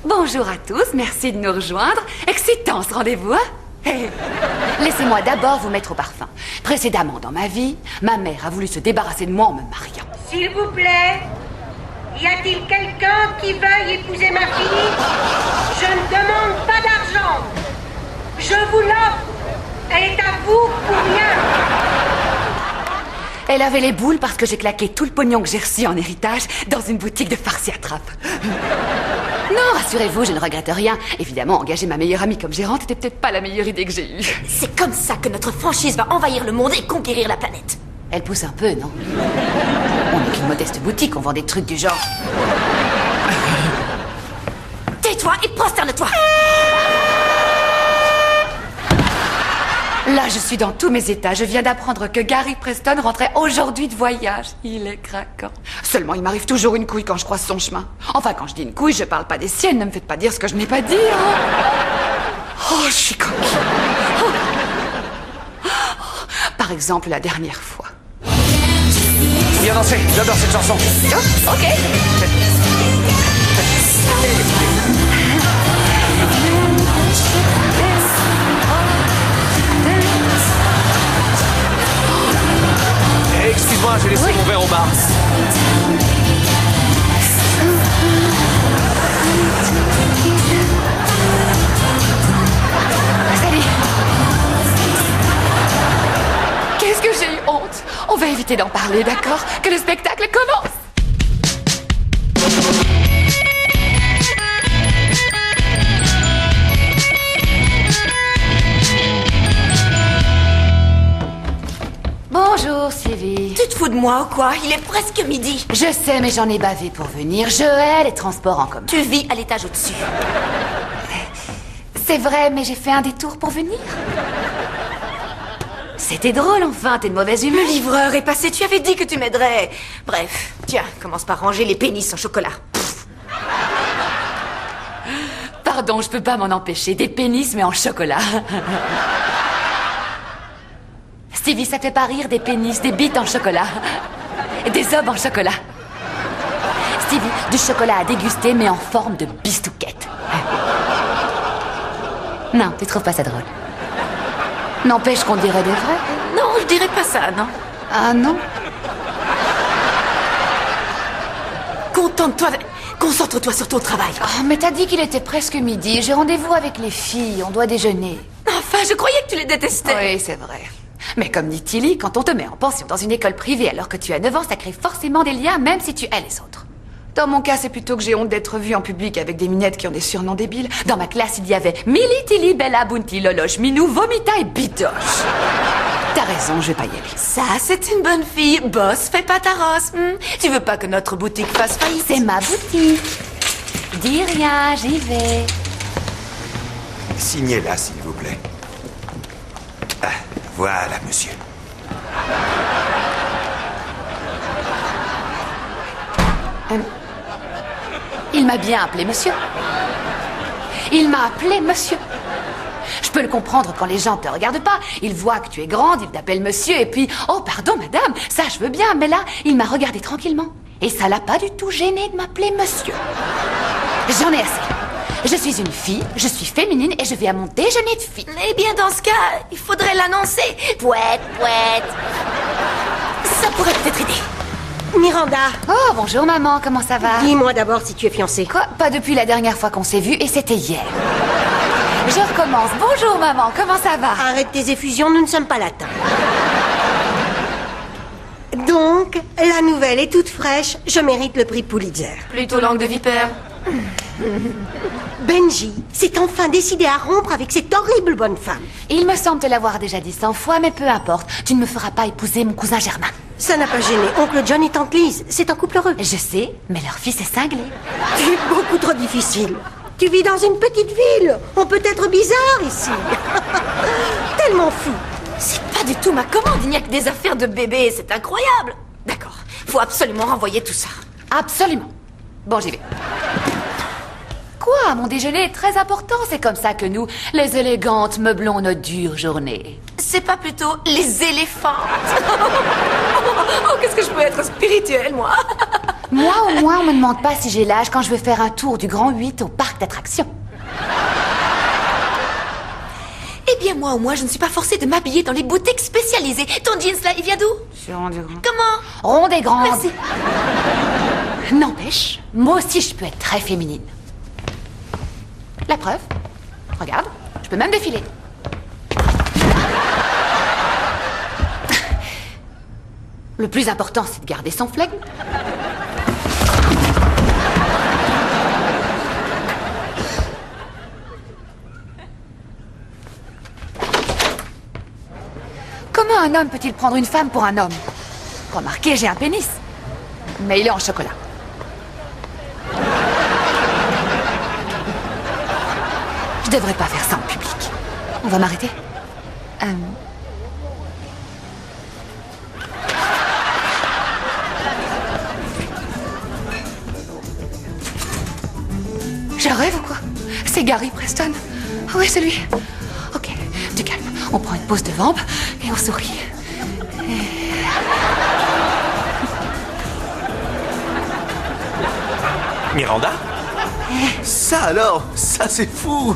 Bonjour à tous, merci de nous rejoindre. Excitant ce rendez-vous, hein? Laissez-moi d'abord vous mettre au parfum. Précédemment dans ma vie, ma mère a voulu se débarrasser de moi en me mariant. S'il vous plaît, y a-t-il quelqu'un qui veuille épouser ma fille? Je ne demande pas d'argent. Je vous l'offre. Elle est à vous pour rien. Elle avait les boules parce que j'ai claqué tout le pognon que j'ai reçu en héritage dans une boutique de farci à trappe. Non, rassurez-vous, je ne regrette rien. Évidemment, engager ma meilleure amie comme gérante était peut-être pas la meilleure idée que j'ai eue. C'est comme ça que notre franchise va envahir le monde et conquérir la planète. Elle pousse un peu, non? On n'est qu'une modeste boutique, on vend des trucs du genre. Tais-toi et prosterne-toi. Là, je suis dans tous mes états. Je viens d'apprendre que Gary Preston rentrait aujourd'hui de voyage. Il est craquant. Seulement, il m'arrive toujours une couille quand je croise son chemin. Enfin, quand je dis une couille, je parle pas des siennes. Ne me faites pas dire ce que je n'ai pas dit. Hein. Oh, je suis coquille. Oh. Par exemple, la dernière fois. Viens danser, j'adore cette chanson. Oh, ok. Excuse-moi, j'ai laissé mon verre au bar. Salut. Qu'est-ce que j'ai eu honte? On va éviter d'en parler, d'accord? Que le spectacle commence. Bonjour, Sylvie. Tu te fous de moi ou quoi? Il est presque midi. Je sais, mais j'en ai bavé pour venir. Je hais les transports en commun. Tu vis à l'étage au-dessus. C'est vrai, mais j'ai fait un détour pour venir. C'était drôle, enfin, t'es de mauvaise humeur. Le livreur est passé, tu avais dit que tu m'aiderais. Bref, tiens, commence par ranger les pénis en chocolat. Pardon, je peux pas m'en empêcher. Des pénis, mais en chocolat. Stevie, ça fait pas rire des pénis, des bites en chocolat. Des hommes en chocolat. Stevie, du chocolat à déguster, mais en forme de bistouquette. Non, tu trouves pas ça drôle? N'empêche qu'on dirait des vrais. Non, je dirais pas ça, non. Ah non? Contente-toi, concentre-toi sur ton travail. Oh, mais t'as dit qu'il était presque midi. J'ai rendez-vous avec les filles, on doit déjeuner. Enfin, je croyais que tu les détestais. Oui, c'est vrai. Mais comme dit Tilly, quand on te met en pension dans une école privée alors que tu as 9 ans, ça crée forcément des liens, même si tu hais les autres. Dans mon cas, c'est plutôt que j'ai honte d'être vue en public avec des minettes qui ont des surnoms débiles. Dans ma classe, il y avait Milly, Tilly, Bella, Bounty, Loloche, Minou, Vomita et Bidoche. T'as raison, je vais pas y aller. Ça, c'est une bonne fille. Boss, fais pas ta rosse. Tu veux pas que notre boutique fasse faillite? C'est ma boutique. Dis rien, j'y vais. Signez là, s'il vous plaît. Ah, voilà, monsieur. Il m'a bien appelé monsieur. Il m'a appelé monsieur. Je peux le comprendre quand les gens te regardent pas. Ils voient que tu es grande, ils t'appellent monsieur et puis... Oh, pardon, madame, ça je veux bien, mais là, il m'a regardé tranquillement. Et ça l'a pas du tout gêné de m'appeler monsieur. J'en ai assez. Je suis une fille, je suis féminine et je vais à mon déjeuner de filles. Eh bien, dans ce cas, il faudrait l'annoncer. Pouette, pouette. Ça pourrait peut-être aider. Miranda, Oh, bonjour maman, comment ça va? dis-moi d'abord si tu es fiancée. Quoi? Pas depuis la dernière fois qu'on s'est vu et c'était hier. Je recommence. Bonjour maman, comment ça va? Arrête tes effusions, nous ne sommes pas latins. Donc, la nouvelle est toute fraîche, je mérite le prix Pulitzer. Plutôt langue de vipère. Benji s'est enfin décidé à rompre avec cette horrible bonne femme. Il me semble te l'avoir déjà dit 100 fois, mais peu importe. Tu ne me feras pas épouser mon cousin Germain. Ça n'a pas gêné. Oncle John et tante Lise, c'est un couple heureux. Je sais, mais leur fils est cinglé. Tu es beaucoup trop difficile. Tu vis dans une petite ville. On peut être bizarre ici. Tellement fou. C'est pas du tout ma commande, il n'y a que des affaires de bébé, c'est incroyable. D'accord, faut absolument renvoyer tout ça. Absolument. Bon, j'y vais. Quoi? Mon déjeuner est très important. C'est comme ça que nous, les élégantes, meublons nos dures journées. C'est pas plutôt les éléphants? Oh, qu'est-ce que je peux être spirituelle, moi? Moi, au moins, on me demande pas si j'ai l'âge quand je veux faire un tour du Grand 8 au parc d'attractions. Eh bien, moi, au moins, je ne suis pas forcée de m'habiller dans les boutiques spécialisées. Ton jeans, là, il vient d'où? Je suis ronde et grande. Comment? Ronde et grande. Merci. N'empêche, moi aussi, je peux être très féminine. La preuve, regarde, je peux même défiler. Le plus important, c'est de garder son flegme. Comment un homme peut-il prendre une femme pour un homme? Remarquez, j'ai un pénis. Mais il est en chocolat. Je devrais pas faire ça en public. On va m'arrêter? Je rêve ou quoi? C'est Gary Preston. Oui, c'est lui. Ok, du calme. On prend une pause de vamp et on sourit. Miranda? Ça alors? Ça c'est fou!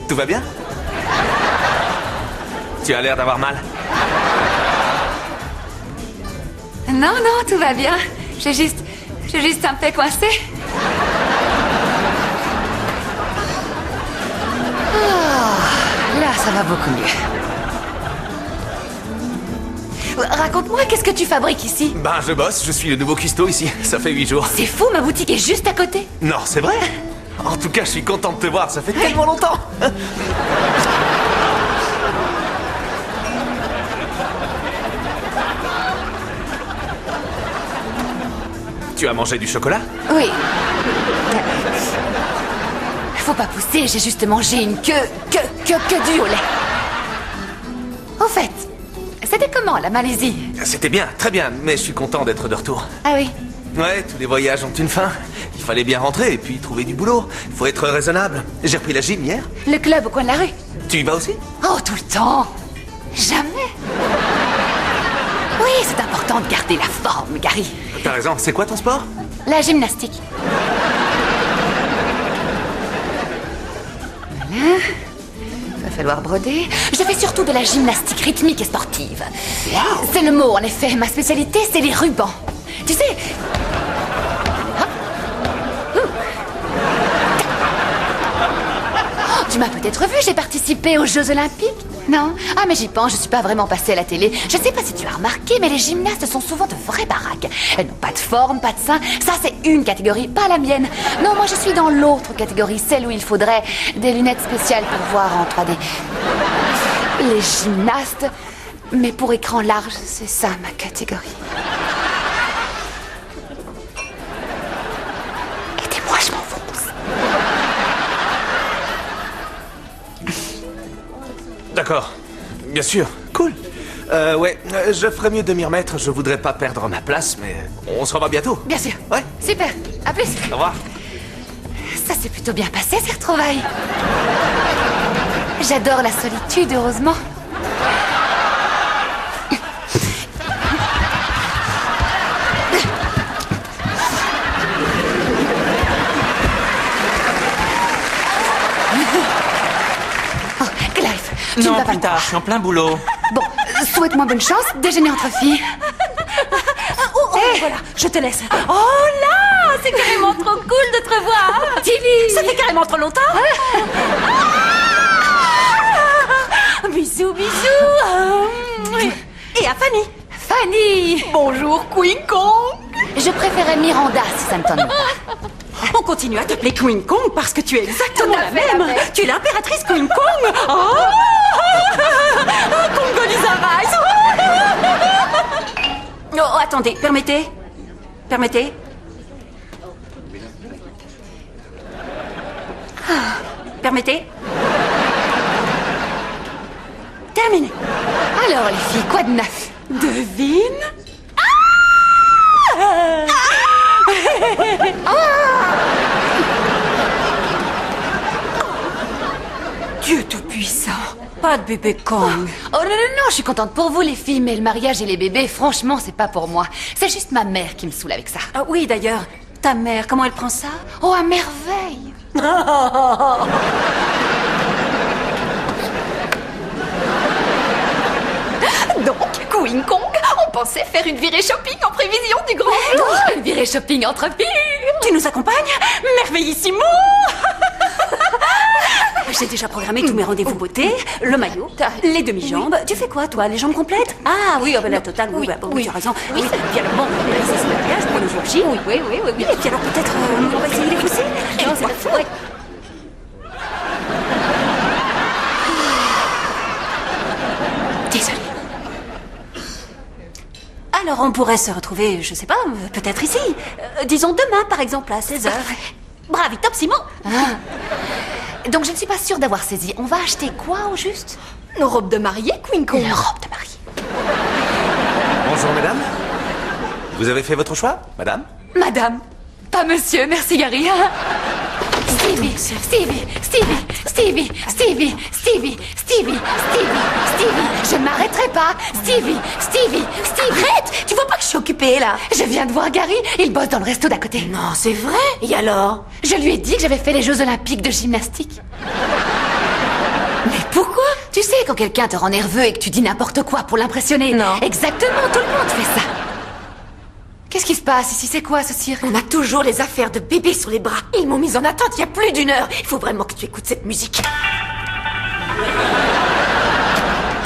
Tout va bien? Tu as l'air d'avoir mal. Non, non, tout va bien. J'ai juste un peu coincé. Là, ça va beaucoup mieux. Raconte-moi, qu'est-ce que tu fabriques ici? Ben, je bosse, je suis le nouveau cuistot ici. Ça fait 8 jours. C'est fou, ma boutique est juste à côté. Non, c'est vrai? En tout cas, je suis content de te voir, ça fait tellement longtemps. Tu as mangé du chocolat? Oui. Faut pas pousser, j'ai juste mangé une queue du au lait. Au fait, c'était comment la Malaisie? C'était bien, très bien, mais je suis content d'être de retour. Ah oui. Ouais, tous les voyages ont une fin. Il fallait bien rentrer et puis trouver du boulot. Il faut être raisonnable. J'ai repris la gym hier. Le club au coin de la rue. Tu y vas aussi? Oh, tout le temps. Jamais. Oui, c'est important de garder la forme, Gary. T'as raison, c'est quoi ton sport? La gymnastique. Voilà. Va falloir broder. Je fais surtout de la gymnastique rythmique et sportive. Wow. C'est le mot, en effet. Ma spécialité, c'est les rubans. Tu sais... Tu m'as peut-être vu, j'ai participé aux Jeux Olympiques, non? Ah, mais j'y pense, je suis pas vraiment passée à la télé. Je sais pas si tu as remarqué, mais les gymnastes sont souvent de vraies baraques. Elles n'ont pas de forme, pas de sein. Ça, c'est une catégorie, pas la mienne. Non, moi, je suis dans l'autre catégorie, celle où il faudrait des lunettes spéciales pour voir en 3D. Les gymnastes, mais pour écran large, c'est ça ma catégorie. Aidez-moi, je m'enfonce. D'accord, bien sûr, cool. Ouais, je ferais mieux de m'y remettre. Je voudrais pas perdre ma place, mais on se revoit bientôt. Bien sûr. Ouais. Super. À plus. Au revoir. Ça s'est plutôt bien passé, ces retrouvailles. J'adore la solitude, heureusement. Oh, Clive, tu ne Non, vas pas plus me tard, croire. je suis en plein boulot. Bon, souhaite-moi bonne chance, déjeuner entre filles. Voilà, je te laisse. Oh là, c'est carrément trop cool de te revoir. Tilly. Ça fait carrément trop longtemps. Bisous, bisous. Et à Fanny. Fanny. Bonjour, Queen Kong. Je préférais Miranda, si ça ne t'ennuie pas. On continue à t'appeler Queen Kong parce que tu es exactement Tout à la fait, même. la même. Tu es l'impératrice Queen Kong. Oh Congolisa Rice. Oh, attendez, permettez. Permettez. Permettez. Terminé. Alors, les filles, quoi de neuf? Devine. Dieu Tout-Puissant. pas de bébé Kong. Oh non, non, non, je suis contente pour vous les filles, mais le mariage et les bébés, franchement, c'est pas pour moi. C'est juste ma mère qui me saoule avec ça. Ah oui, d'ailleurs, ta mère, comment elle prend ça? Oh, à merveille. Donc, Queen Kong, on pensait faire une virée shopping en prévision du grand jour. Oh, une virée shopping entre filles. Tu nous accompagnes? Merveillissimo. J'ai déjà programmé tous mes rendez-vous beauté, le maillot, les demi-jambes. Tu fais quoi, toi? Les jambes complètes? Ah oui, la totale, oui, tu as raison. Oui, puis alors, bon, c'est ce mariage pour le jour J. Oui. Et puis alors, peut-être, on va essayer les foussés? Non, c'est pas fou. Désolée. Alors, on pourrait se retrouver, je sais pas, peut-être ici. Disons demain, par exemple, à 16h. Bravissimo. Donc je ne suis pas sûre d'avoir saisi. On va acheter quoi au juste? Nos robes de mariée, Queen Kong. Une robe de mariée. Bonjour, mesdames. Vous avez fait votre choix, madame? Madame. Pas monsieur, merci Gary. Stevie, je ne m'arrêterai pas. Stevie. Arrête! Tu vois pas que je suis occupée, là? Je viens de voir Gary, il bosse dans le resto d'à côté. Non, c'est vrai? Et alors? Je lui ai dit que j'avais fait les Jeux Olympiques de gymnastique. Mais pourquoi? Tu sais, quand quelqu'un te rend nerveux et que tu dis n'importe quoi pour l'impressionner. Non. Exactement, tout le monde fait ça. Qu'est-ce qui se passe ici? C'est quoi ce cirque? On a toujours les affaires de bébé sur les bras. Ils m'ont mise en attente il y a plus d'1 heure. Il faut vraiment que tu écoutes cette musique.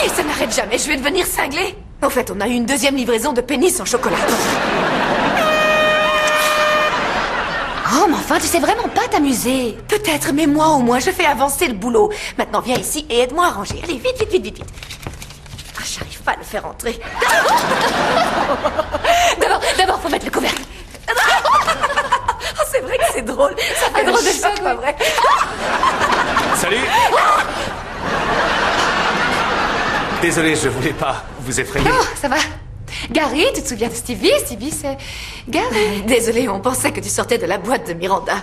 Et ça n'arrête jamais, je vais devenir cinglée. En fait, on a eu une 2e livraison de pénis en chocolat. Oh, mais enfin, tu sais vraiment pas t'amuser. Peut-être, mais moi au moins, je fais avancer le boulot. Maintenant, viens ici et aide-moi à ranger. Allez, vite. Ah, j'arrive pas à le faire entrer. D'abord, faut mettre le couvercle. Oh, c'est vrai que c'est drôle. Ça fait drôle drôle de de choc, choc, pas oui. vrai? Salut. Désolé, je voulais pas vous effrayer. Oh, ça va. Gary, tu te souviens de Stevie? Stevie, c'est Gary. Désolée, on pensait que tu sortais de la boîte de Miranda.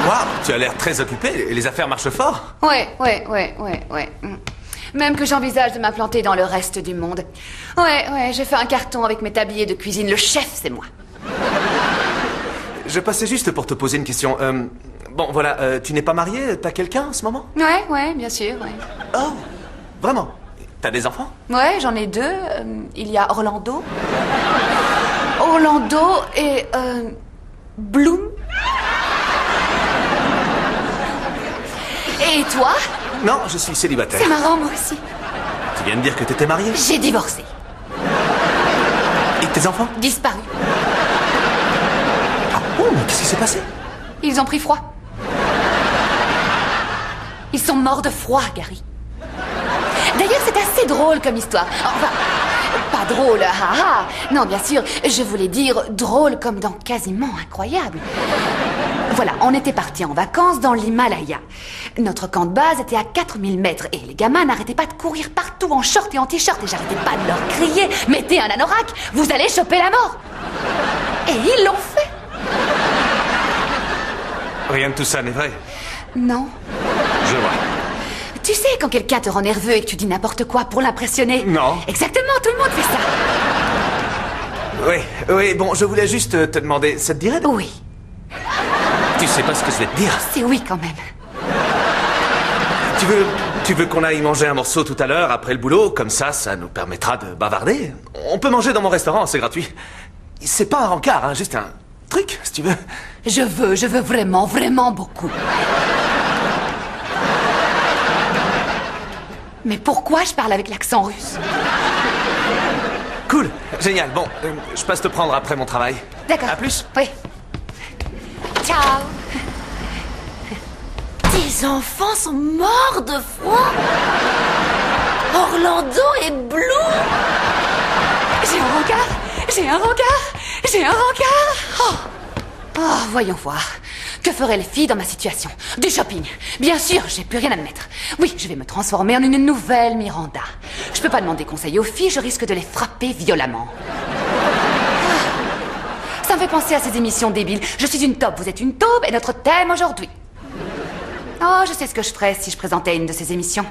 Waouh, tu as l'air très occupé. Les affaires marchent fort. Ouais. Même que j'envisage de m'implanter dans le reste du monde. Ouais, j'ai fait un carton avec mes tabliers de cuisine. Le chef, c'est moi. Je passais juste pour te poser une question. Bon, voilà, tu n'es pas mariée? T'as quelqu'un en ce moment? Ouais, bien sûr, ouais. Oh, vraiment? T'as des enfants? Ouais, j'en ai 2. Il y a Orlando et Bloom. Et toi? Non, je suis célibataire. C'est marrant, moi aussi. Tu viens de dire que t'étais mariée? J'ai divorcé. Et tes enfants? Disparu. Ah bon, mais qu'est-ce qui s'est passé? Ils ont pris froid. Ils sont morts de froid, Gary. D'ailleurs, c'est assez drôle comme histoire. Enfin, pas drôle, haha. Non, bien sûr, je voulais dire drôle comme dans quasiment incroyable. Voilà, on était partis en vacances dans l'Himalaya. Notre camp de base était à 4000 mètres et les gamins n'arrêtaient pas de courir partout en short et en t-shirt et j'arrêtais pas de leur crier « Mettez un anorak, vous allez choper la mort !» Et ils l'ont fait. Rien de tout ça n'est vrai. Non. Je vois. Tu sais, quand quelqu'un te rend nerveux et que tu dis n'importe quoi pour l'impressionner. Non. Exactement, tout le monde fait ça. Oui, bon, je voulais juste te demander, ça te dirait de... Oui, Tu sais pas ce que je vais te dire. c'est oui quand même. Tu veux qu'on aille manger un morceau tout à l'heure après le boulot? Comme ça nous permettra de bavarder. On peut manger dans mon restaurant, c'est gratuit. C'est pas un rencard, hein, juste un truc, si tu veux. Je veux vraiment, vraiment beaucoup. Mais pourquoi je parle avec l'accent russe? Cool, génial. Bon, je passe te prendre après mon travail. D'accord. À plus. Oui. Ciao. Tes enfants sont morts de froid. Orlando et Blue. J'ai un rencard. Oh, voyons voir. Que feraient les filles dans ma situation? Du shopping. Bien sûr, j'ai plus rien à me mettre. Oui, je vais me transformer en une nouvelle Miranda. Je peux pas demander conseil aux filles, je risque de les frapper violemment. Ça me fait penser à ces émissions débiles. Je suis une taupe, vous êtes une taube, et notre thème aujourd'hui. Oh, je sais ce que je ferais si je présentais une de ces émissions.